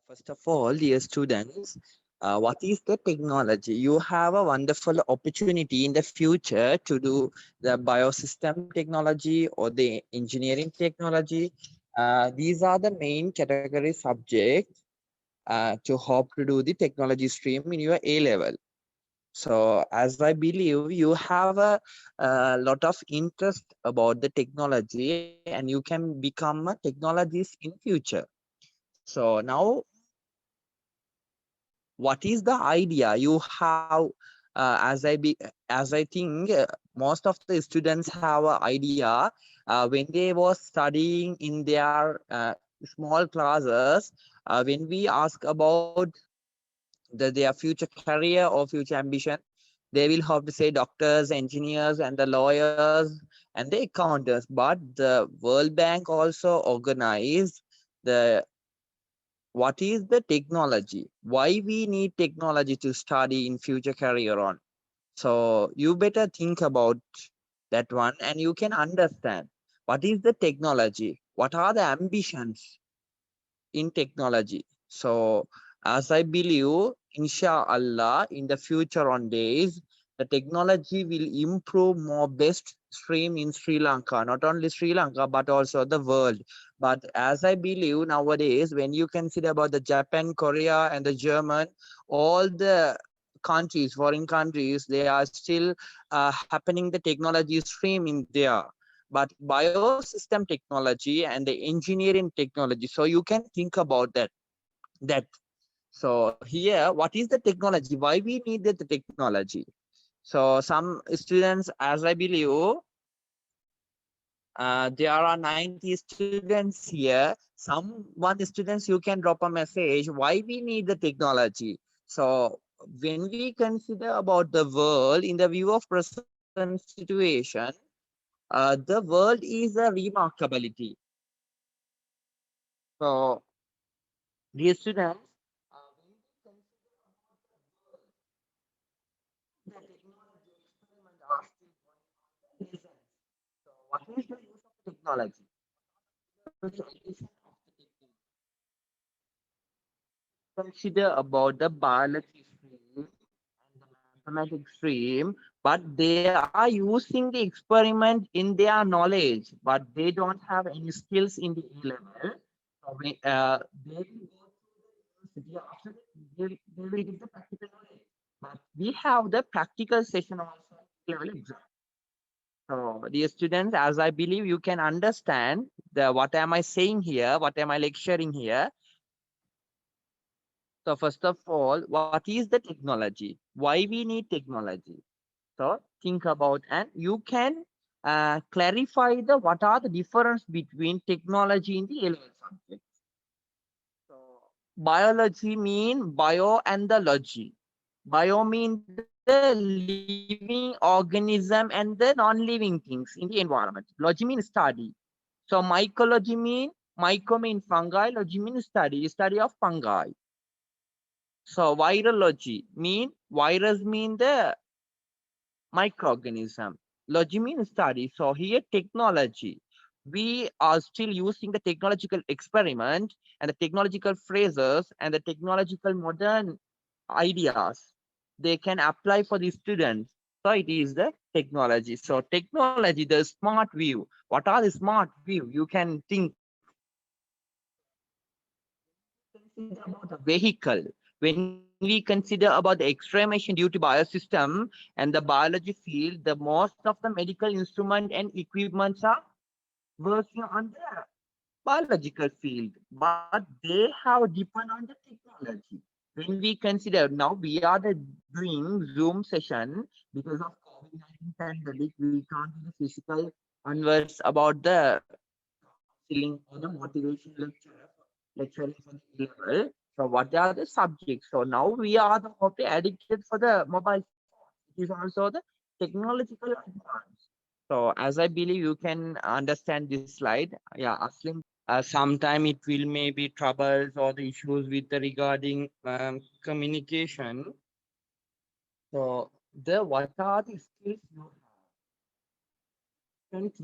First of all, dear students, what is the technology? You have a wonderful opportunity in the future to do the biosystem technology or the engineering technology. These are the main category subjects to hope to do the technology stream in your A level. So, as I believe, you have a lot of interest about the technology, and you can become a technologist in future. So now what is the idea you have as I think most of the students have an idea when they was studying in their small classes when we ask about their future career or future ambition, they will have to say doctors, engineers, and the lawyers and the accountants. But the World Bank also organized the what is the technology, why we need technology to study in future career on. So you better think about that one, and you can understand what is the technology, what are the ambitions in technology. So as I believe, inshallah, in the future on days, the technology will improve more best stream in Sri Lanka, not only Sri Lanka, but also the world. But as I believe nowadays, when you consider about the Japan, Korea, and the German, all the countries, foreign countries, they are still happening the technology stream in there, but biosystem technology and the engineering technology. So you can think about that. So here, what is the technology? Why we need the technology? So some students, as I believe, there are 90 students here. Some one students you can drop a message. Why we need the technology? So when we consider about the world in the view of present situation, the world is a remarkability. So, dear students, when we consider about the technology experiment are still going on the lessons. So, what is the use of technology? Utilization of the technology. Consider about the biology stream and the mathematics stream, but they are using the experiment in their knowledge, but they don't have any skills in the A level. So they will go to the university after they will get the practical knowledge. But we have the practical session also at level exam. So, dear students, as I believe you can understand the what am I saying here, what am I lecturing here. So first of all, what is the technology? Why we need technology? So think about, and you can clarify the what are the difference between technology in the A-level subject. So biology mean bio and the logy. Bio mean the living organism and the non-living things in the environment. Logy mean study. So mycology mean myco mean fungi, logy mean study of fungi. So virology mean virus mean the microorganism. Logy means study. So here technology. We are still using the technological experiment and the technological phrases and the technological modern ideas. They can apply for the students. So it is the technology. So technology, the smart view. What are the smart view? You can think consider about a vehicle, when we consider about the extremation due to biosystem and the biology field, the most of the medical instrument and equipments are working on the biological field, but they have depend on the technology. When we consider now, we are doing Zoom session because of COVID-19 pandemic. We can't do the physical onwards about the counseling or the motivation lecturing for the level. So what are the subjects? So now we are the hobby addicted for the mobile phone. It is also the technological advance. So as I believe you can understand this slide. Yeah, Aslim. Sometime it will maybe troubles or the issues with the regarding communication. So the what are the skills you have? Things.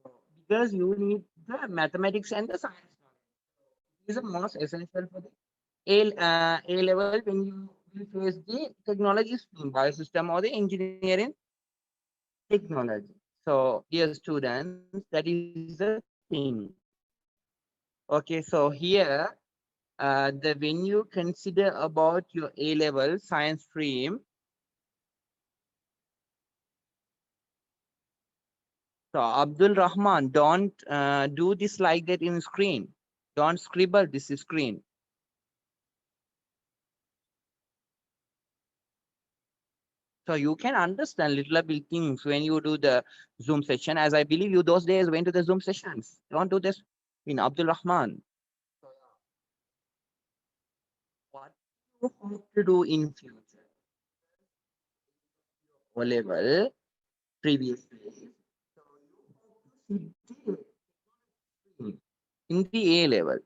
So, because you need the mathematics and the science knowledge. It is the most essential for the A level when you will face the technology stream, biosystem or the engineering technology. So, dear students, that is the thing. Okay, so here, when you consider about your A level science stream, so Abdul Rahman, don't do this like that in screen. Don't scribble this screen. So you can understand little bit things when you do the Zoom session. As I believe you those days went to the Zoom sessions. Don't do this in Abdul Rahman. What you hope to do in future? O level, previously. So you hope to in the A level.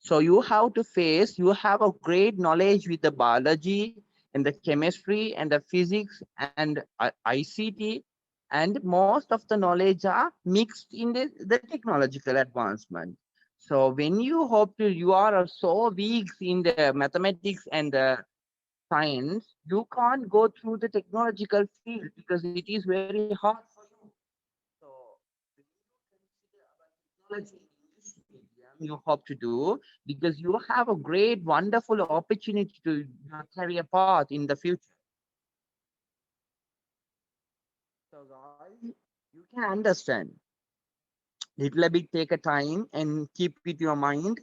So you have to face, you have a great knowledge with the biology and the chemistry and the physics and ICT, and most of the knowledge are mixed in the technological advancement. So when you hope to, you are so weak in the mathematics and the science, you can't go through the technological field because it is very hard for you. So technology you hope to do because you have a great, wonderful opportunity to your career path in the future. So, guys, you can understand. Little bit take a time and keep it your mind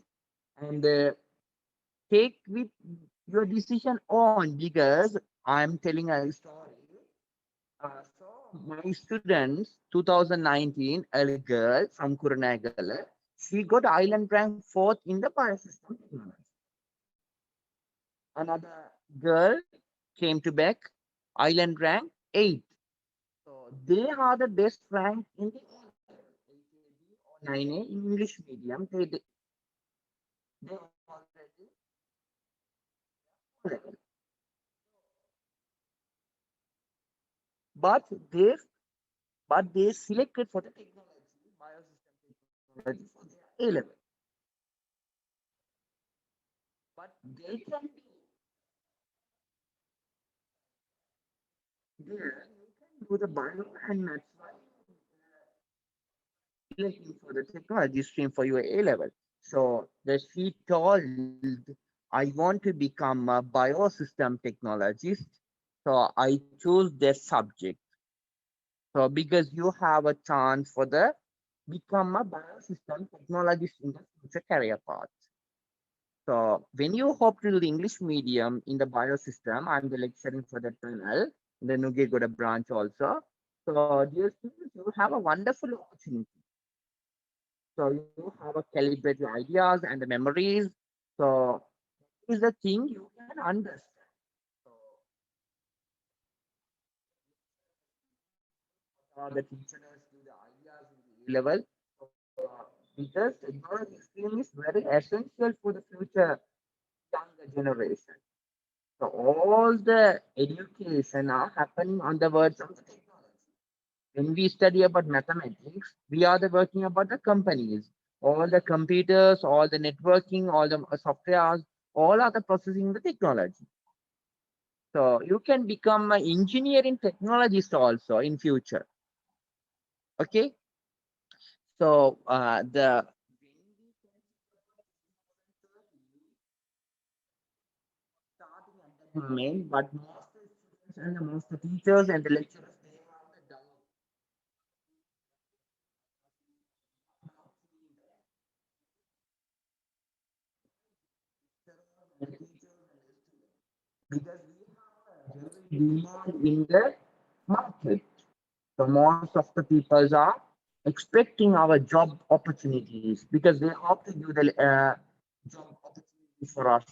and take with your decision on because I'm telling a story. So my students, 2019, a girl from Kuranagal, she got island rank fourth in the biosystem technology. Another girl came to back, island rank 8. So they are the best rank in the 9A in English medium. They already level. But they but they selected for the technology, biosystem technology for their A level. But they can do there, you can do the bio and maths selecting for the technology stream for your A level. So the she told, I want to become a biosystem technologist. So I choose this subject. So because you have a chance for the become a biosystem technologist in the future career path. So when you hope to do the English medium in the biosystem, I'm the lecturing for the tunnel in the Nugegoda branch also. So dear students, you have a wonderful opportunity. So you have a calibrate your ideas and the memories. So is the thing you can understand. So the teachers do the ideas in the level. So, because technology stream is very essential for the future younger generation. So all the education are happening on the words of the technology. When we study about mathematics, we are the working about the companies. All the computers, all the networking, all the softwares, all are the processing the technology. So you can become an engineering technologist also in future. Okay. So the starting at that moment, but most of the students and the most of the teachers and the lecturers they have the doubt the teachers and the students because we have a demand in the market. So most of the people are expecting our job opportunities because they have to give the job opportunities for us.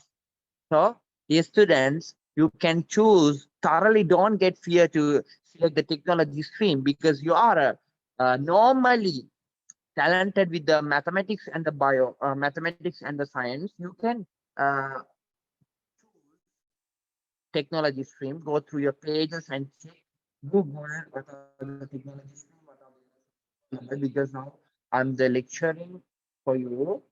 So, dear students, you can choose thoroughly. Don't get fear to select the technology stream because you are normally talented with the mathematics and the mathematics and the science. You can uh, technology stream. Go through your pages and check Google what are the technology stream, what are the because now I'm the lecturing for you.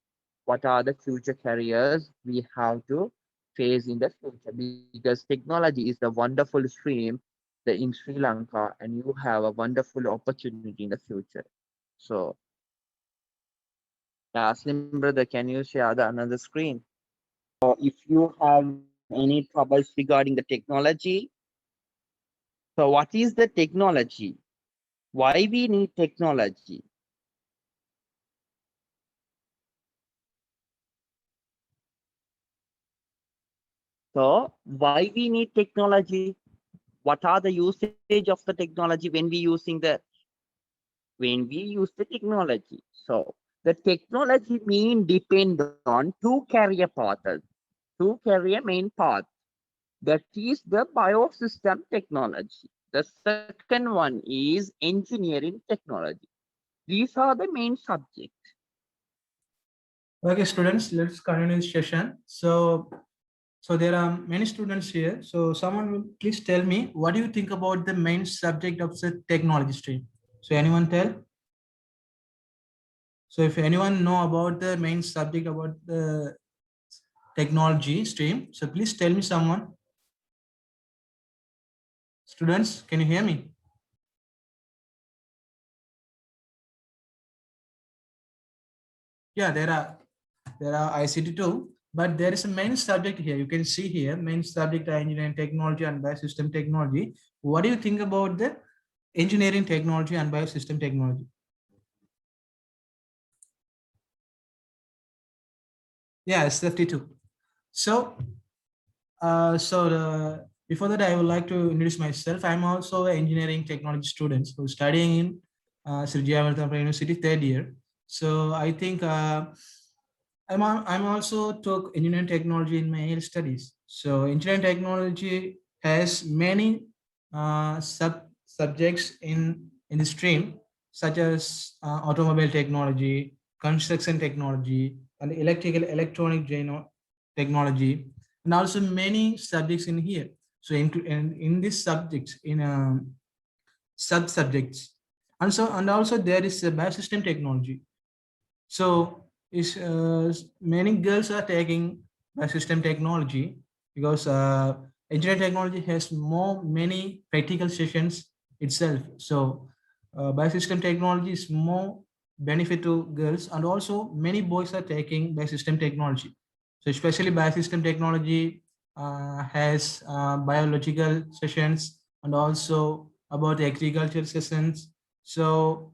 What are the future careers we have to face in the future, because technology is a wonderful stream in Sri Lanka, and you have a wonderful opportunity in the future. So, yeah, Slim brother, can you share another screen? Or if you have any troubles regarding the technology, so what is the technology? Why we need technology? So why we need technology? What are the usage of the technology when we use the technology? So the technology mean depend on two career paths, two career main paths. That is the biosystem technology. The second one is engineering technology. These are the main subjects. Okay, students, let's continue this session. So there are many students here. So someone will please tell me, what do you think about the main subject of the technology stream? So anyone tell? So if anyone know about the main subject about the technology stream, so please tell me someone. Students, can you hear me? Yeah, there are ICT too, but there is a main subject here. You can see here main subject engineering technology and biosystem technology. What do you think about the engineering technology and biosystem technology? Yeah, SFT too. So, before that, I would like to introduce myself. I'm also an engineering technology student who's studying in Sri Jayawardena University third year. So I think I'm also took engineering technology in my AL studies. So engineering technology has many subjects in the stream, such as automobile technology, construction technology, and electrical electronic technology, and also many subjects in here. So in these subjects, in sub subjects, and also there is a biosystem technology. So is many girls are taking system technology because engineering technology has more many practical sessions itself. So biosystem technology is more benefit to girls, and also many boys are taking biosystem technology. So especially biosystem technology has biological sessions and also about agriculture sessions. So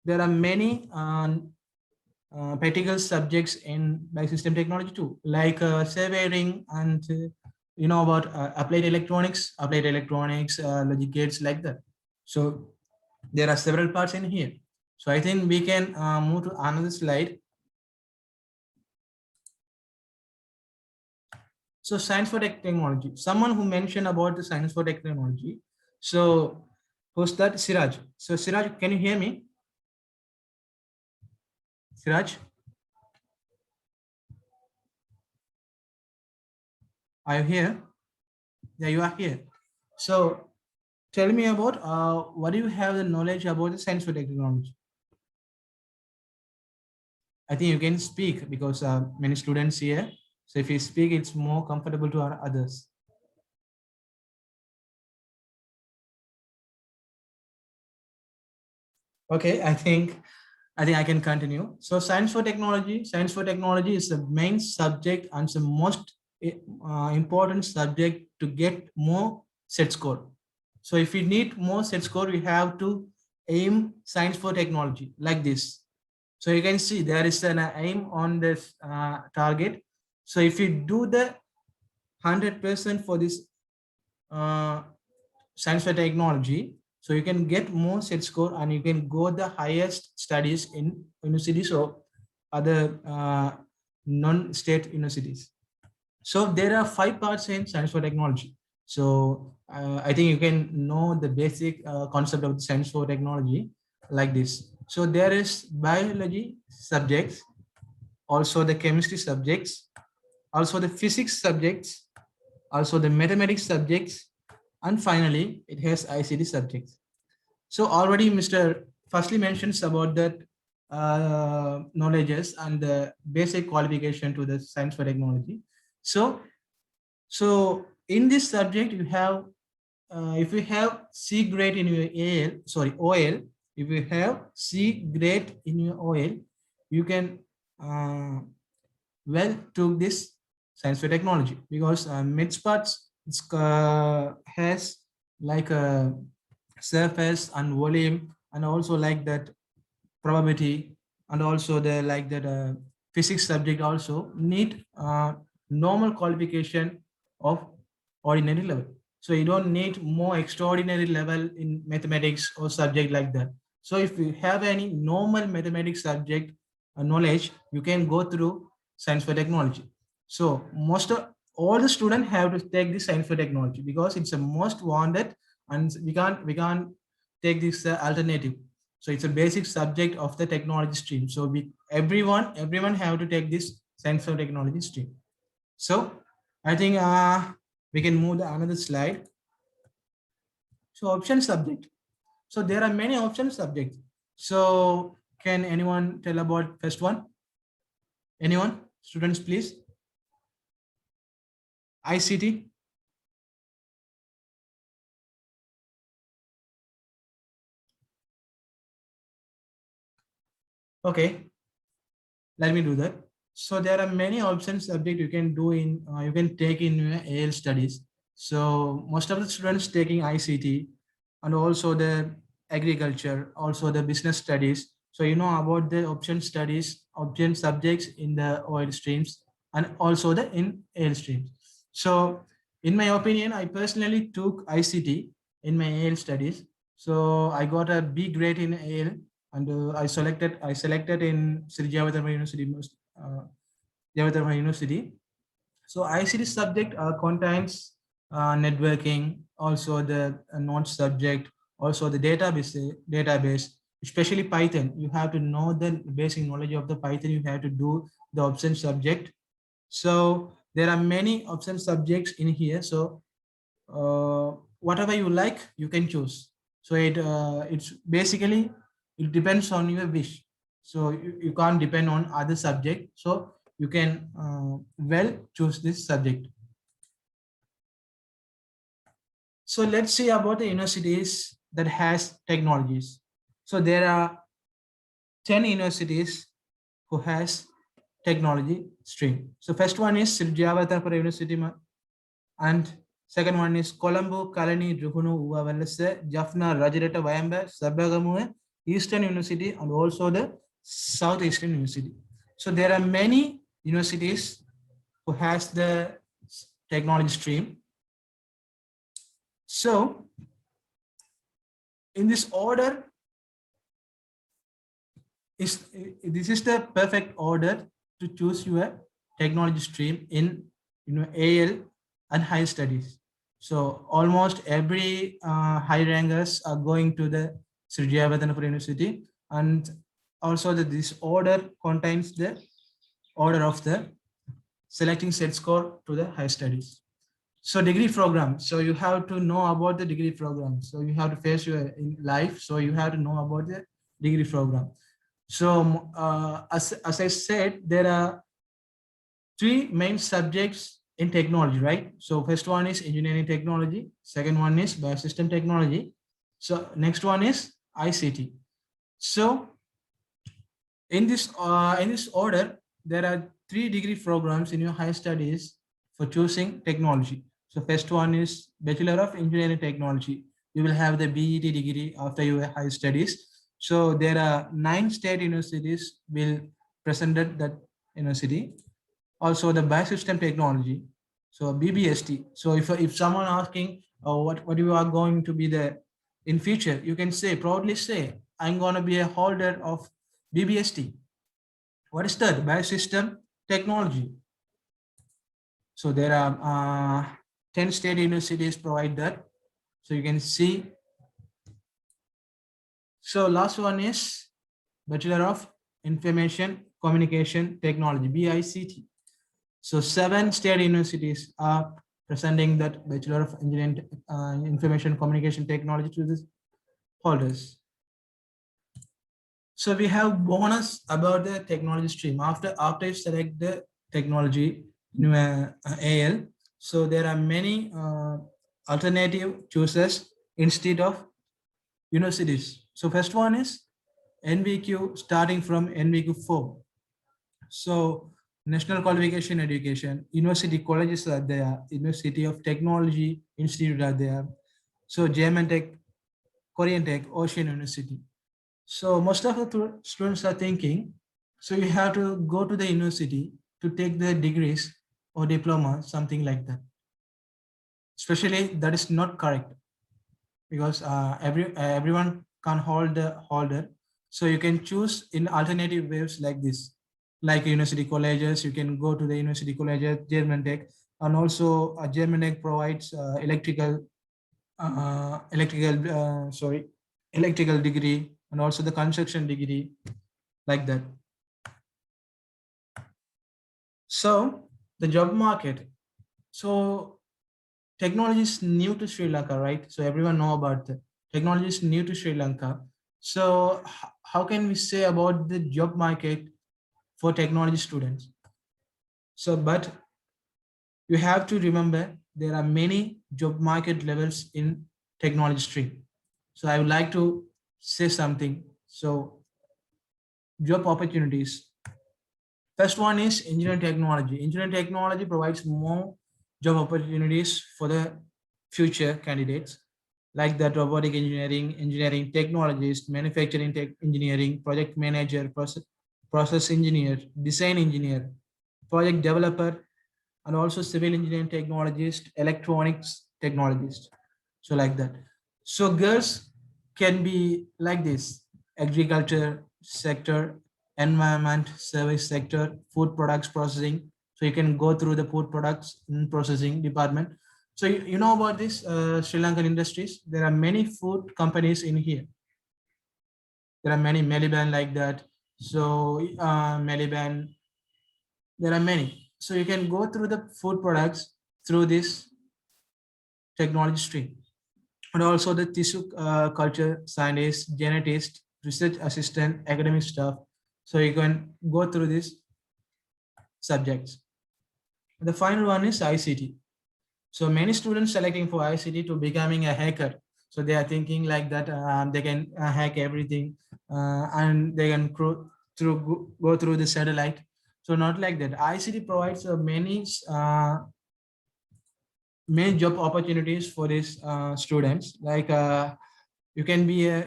there are many practical subjects in biosystem technology too, like surveying and about applied electronics, logic gates, like that. So there are several parts in here. So I think we can move to another slide. So science for technology. Someone who mentioned about the science for technology. So who's that? Siraj. So Siraj, can you hear me? Siraj, are you here? Yeah, you are here. So tell me about what do you have the knowledge about the science for technology? I think you can speak because many students here. So if you speak, it's more comfortable to our others. Okay, I think I can continue. So science for technology is the main subject and the most important subject to get more set score. So if we need more set score, we have to aim science for technology like this. So you can see there is an aim on this target. So if you do the 100% for this uh, science for technology, so you can get more set score and you can go the highest studies in universities or other non-state universities. So there are 5 parts in science for technology. So I think you can know the basic concept of science for technology like this. So there is biology subjects, also the chemistry subjects, also the physics subjects, also the mathematics subjects, and finally it has ICT subjects. So already Mr. Firstly mentions about that knowledges and the basic qualification to the science for technology. So So in this subject, you have, if you have C grade in your OL, if you have C grade in your OL, you can well took this science for technology, because MedSparts has like a surface and volume, and also like that probability, and also the like that physics subject also need normal qualification of ordinary level. So you don't need more extraordinary level in mathematics or subject like that. So if you have any normal mathematics subject knowledge, you can go through science for technology. So most of all the students have to take this science for technology, because it's a most wanted, and we can't take this alternative. So it's a basic subject of the technology stream. So everyone have to take this science for technology stream. So I think we can move to another slide. So option subject. So there are many option subjects. So can anyone tell about first one? Anyone? Students, please. ICT. Okay, let me do that. So there are many options subject you can do in you can take in your AL studies. So most of the students taking ICT, and also the agriculture, also the business studies. So you know about the option studies, option subjects in the OL streams, and also the in AL streams. So in my opinion, I personally took ICT in my AL studies. So I got a B grade in AL, and I selected in Sri Jayavarman University. So ICT subject contains networking, also the node subject, also the database, especially Python. You have to know the basic knowledge of the Python. You have to do the option subject. So there are many option subjects in here. So whatever you like, you can choose. So it's basically, it depends on your wish. So you can't depend on other subject. So you can well choose this subject. So let's see about the universities that has technologies. So there are 10 universities who has technology stream. So first one is Sri Jayavarman University, and second one is Colombo, Kalani, Ruhunu, Uwawellase, Jaffna, Rajareta, Wayamba, Sabagamu, Eastern University, and also the Southeastern University. So there are many universities who has the technology stream. So in this order, this is the perfect order to choose your technology stream in AL and high studies. So almost every high rankers are going to the Sri Jayavarman University, and also this order contains the order of the selecting set score to the high studies. So degree program. So you have to know about the degree program. So you have to face your in life. So you have to know about the degree program. So as I said, there are three main subjects in technology, right? So first one is engineering technology. Second one is biosystem technology. So next one is ICT. So in this order, there are 3 degree programs in your higher studies for choosing technology. So first one is Bachelor of Engineering Technology. You will have the BET degree after your higher studies. So there are 9 state universities will presented that university. Also the biosystem technology, so BBST. So if someone asking what you are going to be the in future, you can say proudly say, I'm going to be a holder of BBST. What is that? Biosystem technology. So there are 10 state universities provide that. So you can see. So last one is Bachelor of Information Communication Technology, BICT. So 7 state universities are presenting that Bachelor of Engineering Information Communication Technology to the holders. So we have bonus about the technology stream. After you select the technology in AL, So there are many alternative choices instead of universities. So first one is NVQ, starting from NVQ 4. So National Qualification Education, university colleges are there, University of Technology Institute are there. So German Tech, Korean Tech, Ocean University. So most of the students are thinking, so you have to go to the university to take the degrees or diploma, something like that. Especially that is not correct, because everyone can hold the holder. So you can choose in alternative ways like this, like university colleges. You can go to the university colleges, German Tech, and also German Tech provides electrical degree, and also the construction degree, like that. So the job market. So technology is new to Sri Lanka, right? So everyone know about the technology is new to Sri Lanka. So how can we say about the job market for technology students? So, but you have to remember there are many job market levels in technology stream. So I would like to say something. So job opportunities. First one is engineering technology. Engineering technology provides more job opportunities for the future candidates, like that robotic engineering, engineering technologist, manufacturing tech engineering, project manager, process engineer, design engineer, project developer, and also civil engineering technologist, electronics technologist. So like that. So girls can be like this: agriculture sector, environment service sector, food products processing. So you can go through the food products in processing department. So you know about this Sri Lankan industries. There are many food companies in here. There are many Meliban like that. So Meliban, there are many. So you can go through the food products through this technology stream. And also the tissue culture scientist, genetist, research assistant, academic staff. So you can go through these subjects. The final one is ICT. So many students selecting for ICT to becoming a hacker. So they are thinking like that they can hack everything and they can go through the satellite. So not like that. ICT provides many job opportunities for these students. Like you can be a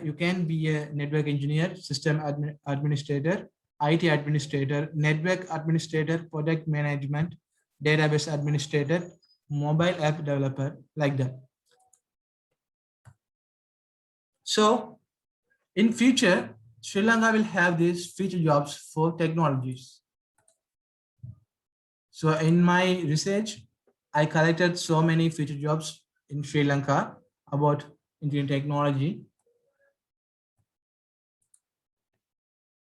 network engineer, system administrator, IT administrator, network administrator, project management, database administrator, mobile app developer, like that. So in future, Sri Lanka will have these future jobs for technologies. So in my research, I collected so many future jobs in Sri Lanka about Indian technology.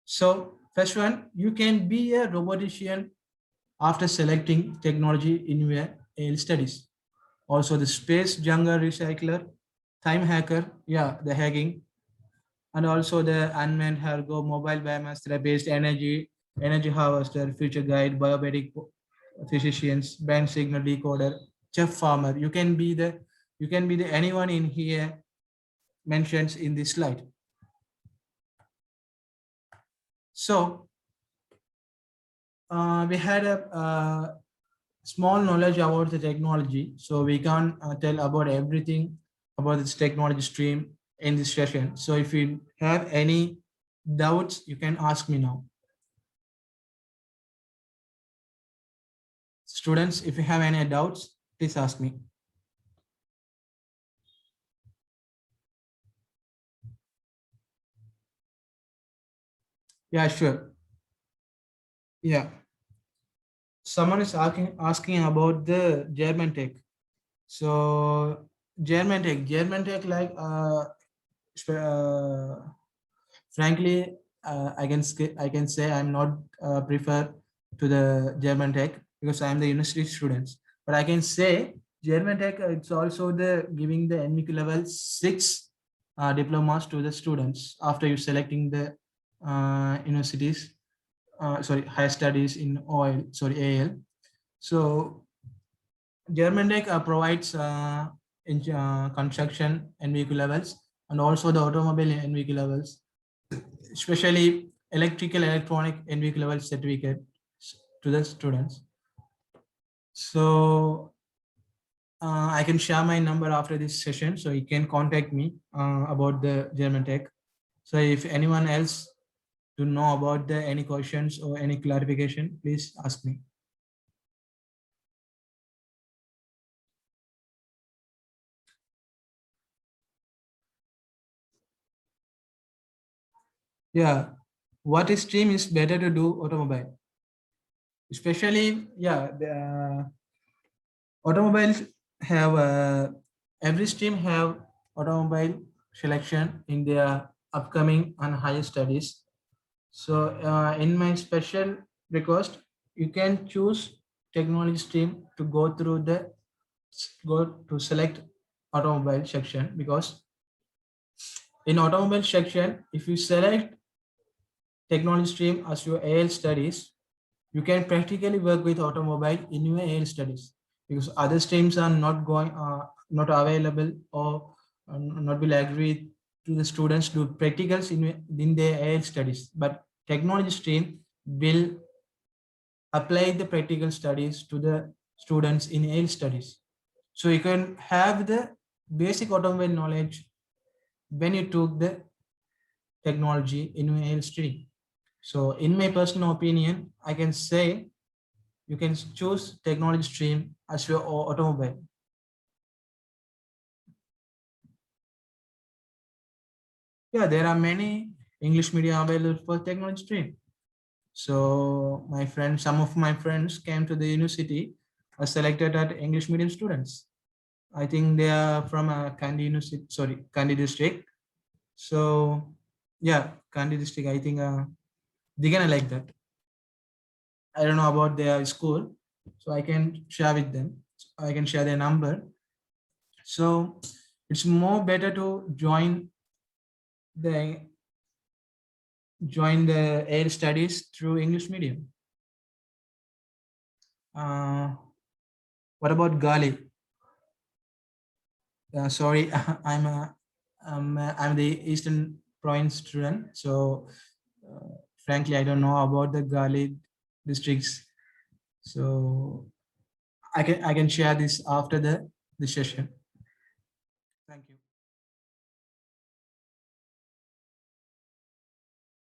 So first one, you can be a robotician after selecting technology in your AL studies. Also the space jungle recycler, time hacker, yeah, the hacking, and also the unmanned cargo, mobile biomass based energy harvester, future guide, biometric physicians, band signal decoder, chef farmer. You can be the anyone in here mentions in this slide. So we had a small knowledge about the technology, so we can't tell about everything about this technology stream in this session. So if you have any doubts, you can ask me now. Students, if you have any doubts, please ask me. Yeah, sure. Yeah. Someone is asking about the German tech. So German tech like frankly, I can say I'm not prefer to the German tech because I'm the university students. But I can say German tech it's also the giving the NVQ level 6 diplomas to the students after you selecting the universities. Sorry, higher studies in AL. So German Tech provides construction NVQ levels and also the automobile NVQ levels, especially electrical electronic NVQ level certificate to the students. So I can share my number after this session, so you can contact me about the German Tech. So if anyone else to know about the any questions or any clarification, please ask me. Yeah, what stream is better to do automobile? Especially, yeah, the automobiles have every stream have automobile selection in their upcoming and higher studies. So in my special request, you can choose technology stream to go to select automobile section, because in automobile section, if you select technology stream as your AL studies, you can practically work with automobile in your AL studies, because other streams are not available or not will agree to the students do practicals in their AL studies. But technology stream will apply the practical studies to the students in AL studies. So you can have the basic automobile knowledge when you took the technology in your AL stream. So in my personal opinion, I can say you can choose technology stream as your automobile. Yeah, there are many English media available for technology stream. So some of my friends came to the university are selected at English medium students. I think they are from Kandy University, sorry, Kandy district. So yeah, Kandy district, I think they're gonna like that. I don't know about their school, so I can share with them. I can share their number. So it's more better to the join the air studies through English medium. What about Gali? Sorry, I'm the Eastern Province student, so frankly I don't know about the Gali districts. So I can share this after the session. Thank you.